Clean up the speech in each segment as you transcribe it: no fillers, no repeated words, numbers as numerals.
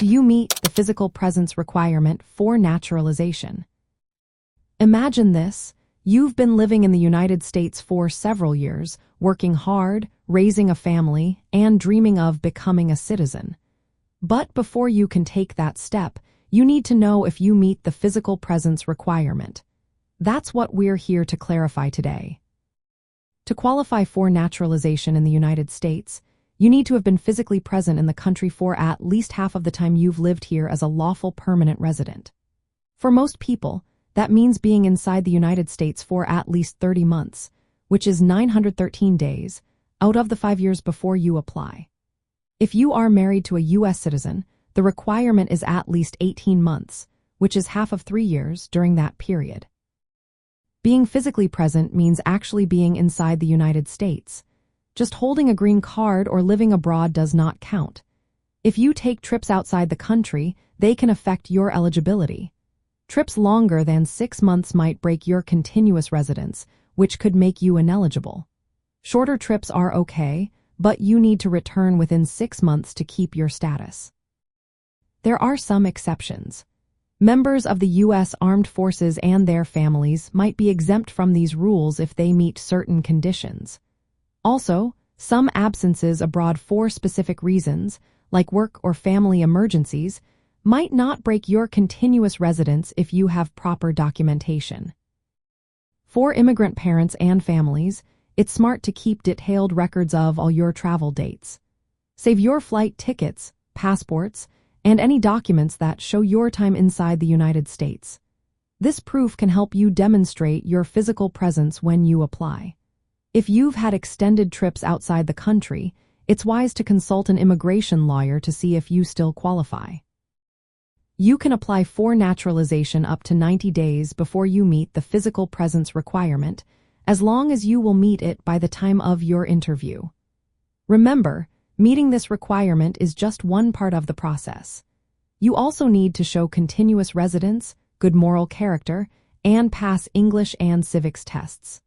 Do you meet the physical presence requirement for naturalization? Imagine this. You've been living in the United States for several years, working hard, raising a family, and dreaming of becoming a citizen. But before you can take that step, you need to know if you meet the physical presence requirement. That's what we're here to clarify today. To qualify for naturalization in the United States, you need to have been physically present in the country for at least half of the time you've lived here as a lawful permanent resident. For most people, that means being inside the United States for at least 30 months, which is 913 days, out of the 5 years before you apply. If you are married to a U.S. citizen, the requirement is at least 18 months, which is half of 3 years during that period. Being physically present means actually being inside the United States. Just holding a green card or living abroad does not count. If you take trips outside the country, they can affect your eligibility. Trips longer than 6 months might break your continuous residence, which could make you ineligible. Shorter trips are okay, but you need to return within 6 months to keep your status. There are some exceptions. Members of the U.S. Armed Forces and their families might be exempt from these rules if they meet certain conditions. Also, some absences abroad for specific reasons, like work or family emergencies, might not break your continuous residence if you have proper documentation. For immigrant parents and families, it's smart to keep detailed records of all your travel dates. Save your flight tickets, passports, and any documents that show your time inside the United States. This proof can help you demonstrate your physical presence when you apply. If you've had extended trips outside the country, it's wise to consult an immigration lawyer to see if you still qualify. You can apply for naturalization up to 90 days before you meet the physical presence requirement, as long as you will meet it by the time of your interview. Remember, meeting this requirement is just one part of the process. You also need to show continuous residence, good moral character, and pass English and civics tests.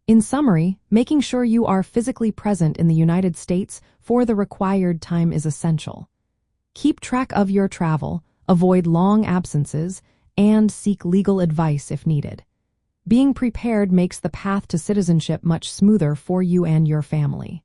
In summary, making sure you are physically present in the United States for the required time is essential. Keep track of your travel, avoid long absences, and seek legal advice if needed. Being prepared makes the path to citizenship much smoother for you and your family.